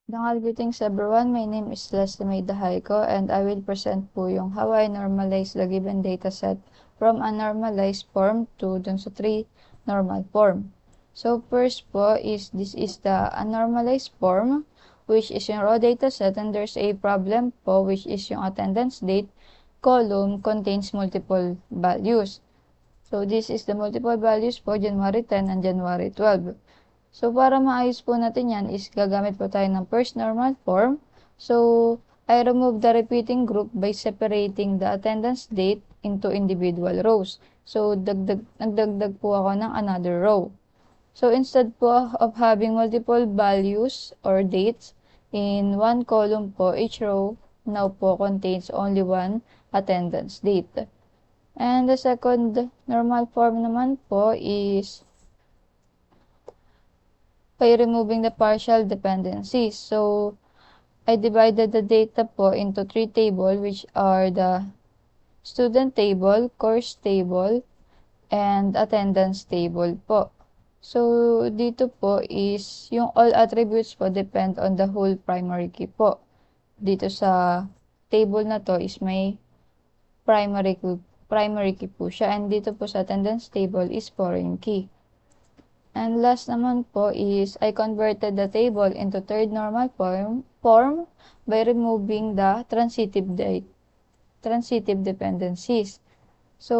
Greetings everyone, my name is Leslie May Dahayko and I will present po yung how I normalize the given dataset from a normalized form to dun sa 3 normal form. So first po is this is the unnormalized form which is yung raw dataset and there's a problem po which is yung attendance date column contains multiple values. So this is the multiple values po January 10 and January 12. So, para maayos po natin yan is gagamit po tayo ng first normal form. So, I remove the repeating group by separating the attendance date into individual rows. So, nagdagdag po ako ng another row. So, instead po of having multiple values or dates in one column po, each row now po contains only one attendance date. And the second normal form naman po is by removing the partial dependencies. So, I divided the data po into 3 tables which are the student table, course table, and attendance table po. So, dito po is yung all attributes po depend on the whole primary key po. Dito sa table na to is may primary key po siya and dito po sa attendance table is foreign key. And last naman po is I converted the table into third normal form by removing the transitive dependencies. So,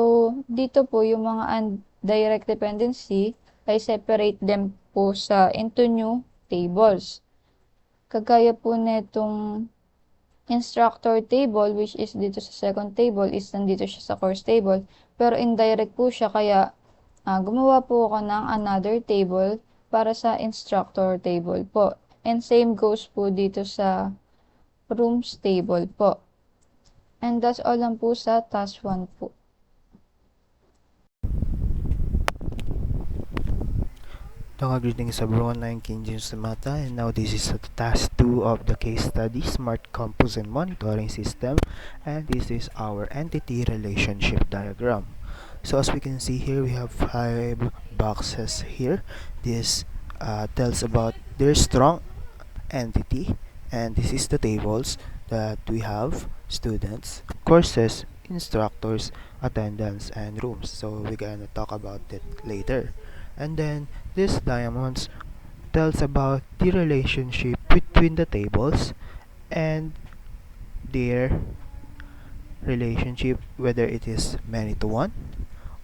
dito po yung mga indirect dependency, I separate them po into new tables. Kagaya po netong instructor table which is dito sa second table is nandito siya sa course table. Pero indirect po siya kaya gumawa po ako ng another table para sa instructor table po. And same goes po dito sa rooms table po. And that's all lang po sa task 1 po. Greetings everyone, I'm King James Mata and now this is task 2 of the case study Smart Campus and Monitoring System, and this is our entity relationship diagram. So as we can see here, we have 5 boxes here. This tells about their strong entity, and this is the tables that we have: students, courses, instructors, attendance, and rooms. So we're gonna talk about it later. And then this diamonds tells about the relationship between the tables and their relationship, whether it is many to one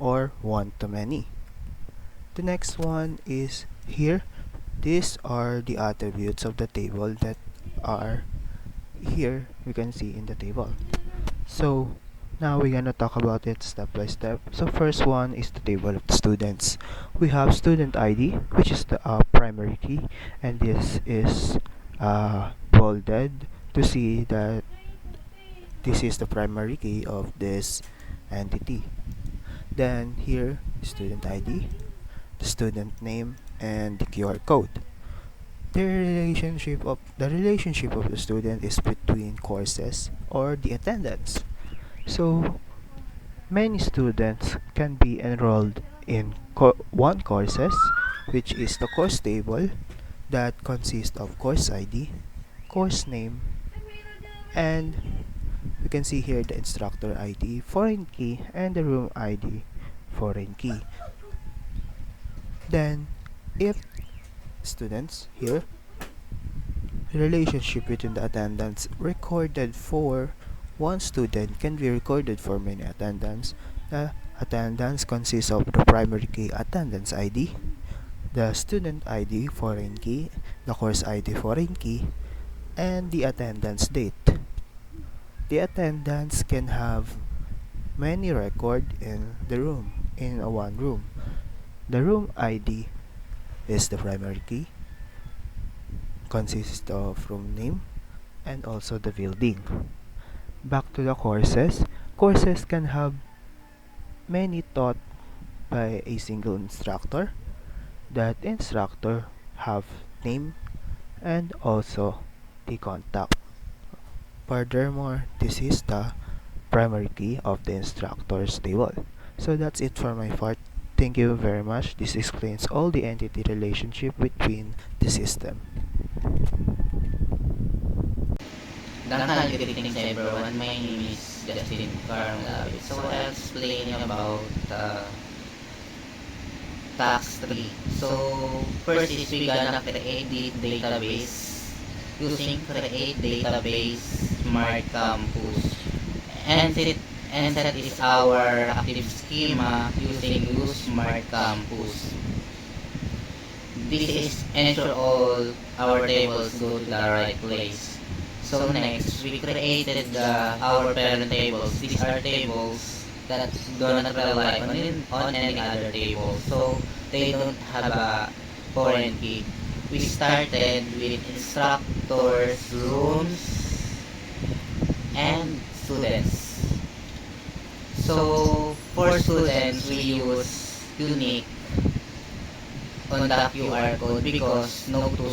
or one to many. The next one is here. These are the attributes of the table that are here, we can see in the table. So now we're gonna talk about it step by step. So first one is the table of the students. We have student ID, which is the primary key, and this is bolded to see that this is the primary key of this entity. Then here, student ID, the student name, and the QR code. The relationship of the student is between courses or the attendance. So many students can be enrolled in one courses, which is the course table that consists of course ID, course name, and you can see here the instructor ID, foreign key, and the room ID, foreign key. Then if students here, the relationship between the attendance recorded for one student can be recorded for many attendants. The attendance consists of the primary key attendance ID, the student ID foreign key, the course ID foreign key, and the attendance date. The attendance can have many record in the room, in a one room. The room ID is the primary key, consists of room name and also the building. Back to the courses. Courses can have many taught by a single instructor. That instructor have name and also the contact. Furthermore, this is the primary key of the instructor's table. So that's it for my part. Thank you very much. This explains all the entity relationship between the system. Greetings everyone. My name is Justin Carmelavi. So I'll explain you about tax tree. So first is we gonna create the database using create database smart campus. And set is our active schema using use smart campus. This is ensure all our tables go to the right place. So next, we created our parent tables. These are tables that do not rely on any other table. So they don't have a foreign key. We started with instructors, rooms, and students. So for students, we use unique on the QR code because no two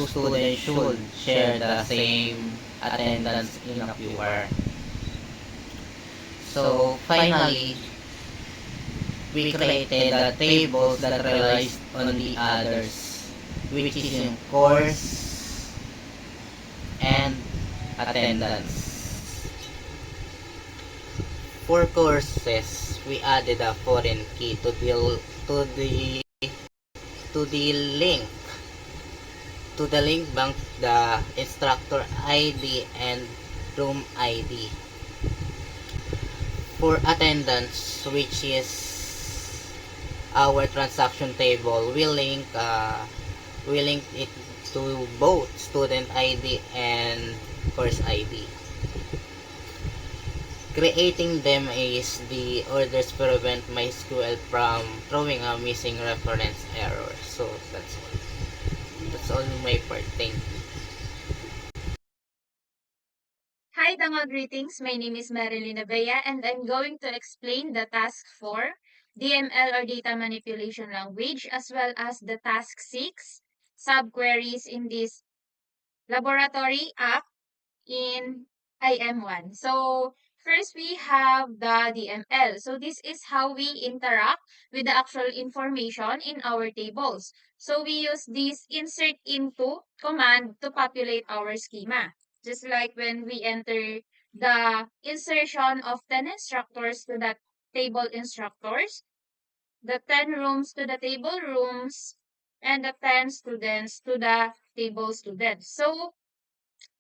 students should share the same attendance in a QR. So finally, we created the tables that relies on the others, which is in course and attendance. For courses, we added a foreign key to the to the link to the link bank, the instructor ID and room ID. For attendance, which is our transaction table, we link it to both student ID and course ID. Creating them is the orders prevent MySQL from throwing a missing reference error. So that's all. That's all my part. Thank you. Hi, Dama, greetings. My name is Marilyn Abella, and I'm going to explain the task 4, DML or data manipulation language, as well as the task 6, subqueries in this laboratory app in IM1. So first we have the DML. So this is how we interact with the actual information in our tables. So we use this insert into command to populate our schema. Just like when we enter the insertion of 10 instructors to the table instructors, the 10 rooms to the table rooms, and the 10 students to the table students. So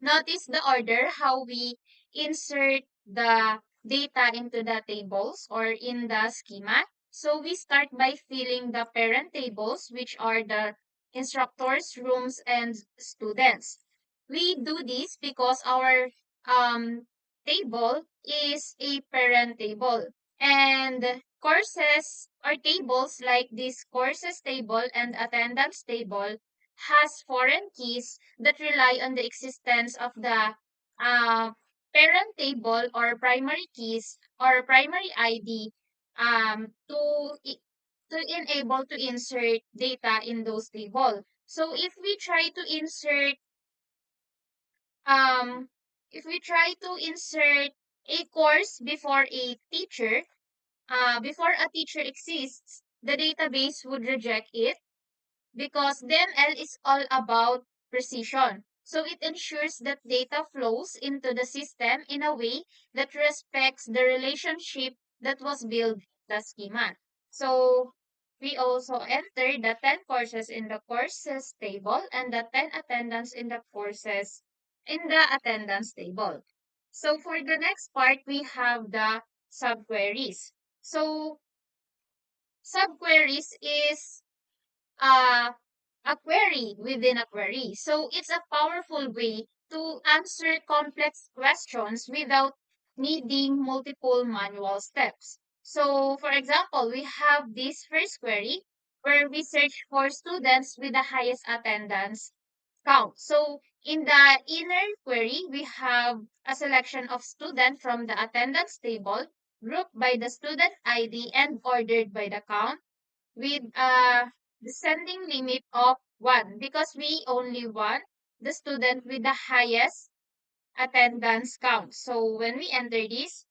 notice the order how we insert the data into the tables or in the schema. So we start by filling the parent tables, which are the instructors, rooms, and students. We do this because our table is a parent table. And courses or tables like this courses table and attendance table has foreign keys that rely on the existence of the uh, parent table or primary keys or primary ID to enable to insert data in those tables. So um if we try to insert a course before a teacher exists, the database would reject it because DML is all about precision. So it ensures that data flows into the system in a way that respects the relationship that was built in the schema. So we also enter the 10 courses in the courses table and the 10 attendance in the courses in the attendance table. So for the next part, we have the subqueries. So subqueries is uh, a query within a query. So it's a powerful way to answer complex questions without needing multiple manual steps. So for example, we have this first query where we search for students with the highest attendance count. So in the inner query, we have a selection of student from the attendance table grouped by the student ID and ordered by the count with a descending limit of 1 because we only want the student with the highest attendance count. So when we enter this,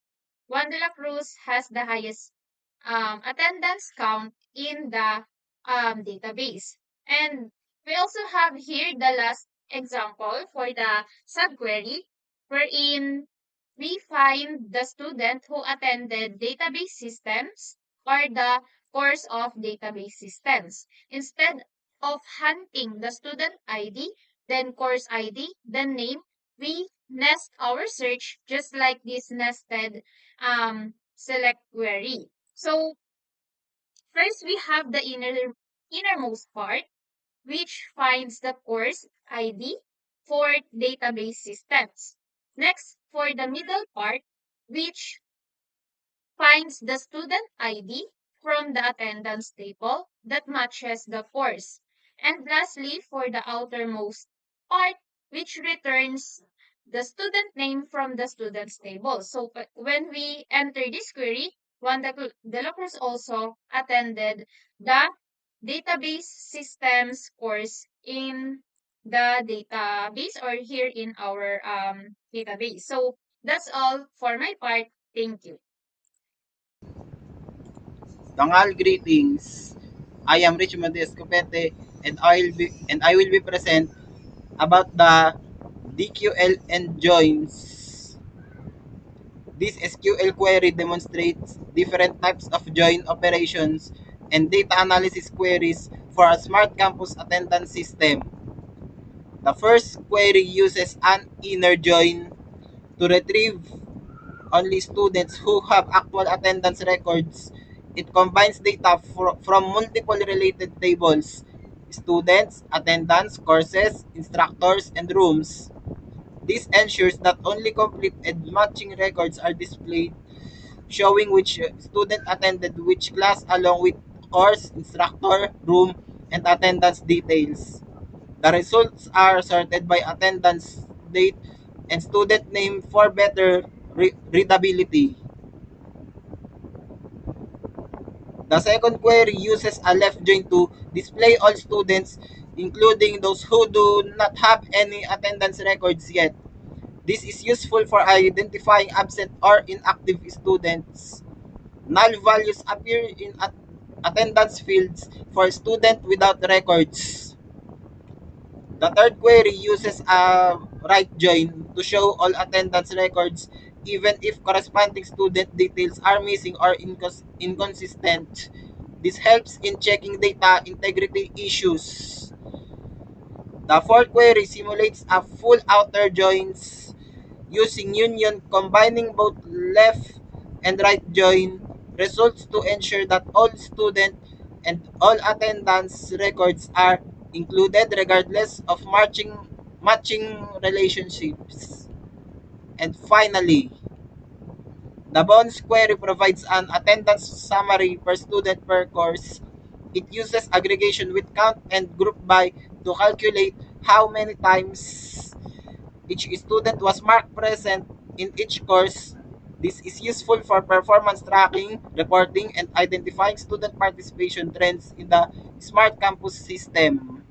Juan de la Cruz has the highest attendance count in the database. And we also have here the last example for the subquery wherein we find the student who attended database systems or the course of database systems. Instead of hunting the student ID, then course ID, then name, we nest our search just like this nested select query. So first we have the innermost part which finds the course ID for database systems. Next, for the middle part, which finds the student ID from the attendance table that matches the course. And lastly, for the outermost part, which returns the student name from the student's table. So when we enter this query, Juan de la Cruz also attended the database systems course in the database or here in our database. So that's all for my part. Thank you. Dangal greetings. I am Richmond Escopete and I will be present about the DQL and joins. This SQL query demonstrates different types of join operations and data analysis queries for a smart campus attendance system. The first query uses an inner join to retrieve only students who have actual attendance records. It combines data from multiple related tables: students, attendance, courses, instructors, and rooms. This ensures that only complete and matching records are displayed, showing which student attended which class along with course, instructor, room, and attendance details. The results are sorted by attendance date and student name for better readability. The second query uses a left join to display all students, including those who do not have any attendance records yet. This is useful for identifying absent or inactive students. Null values appear in attendance fields for students without records. The third query uses a right join to show all attendance records even if corresponding student details are missing or inconsistent. This helps in checking data integrity issues. The fourth query simulates a full outer joins using union, combining both left and right join results to ensure that all student and all attendance records are included regardless of matching relationships. And finally, the bonus query provides an attendance summary per student per course. It uses aggregation with count and group by to calculate how many times each student was marked present in each course. This is useful for performance tracking, reporting, and identifying student participation trends in the Smart Campus system.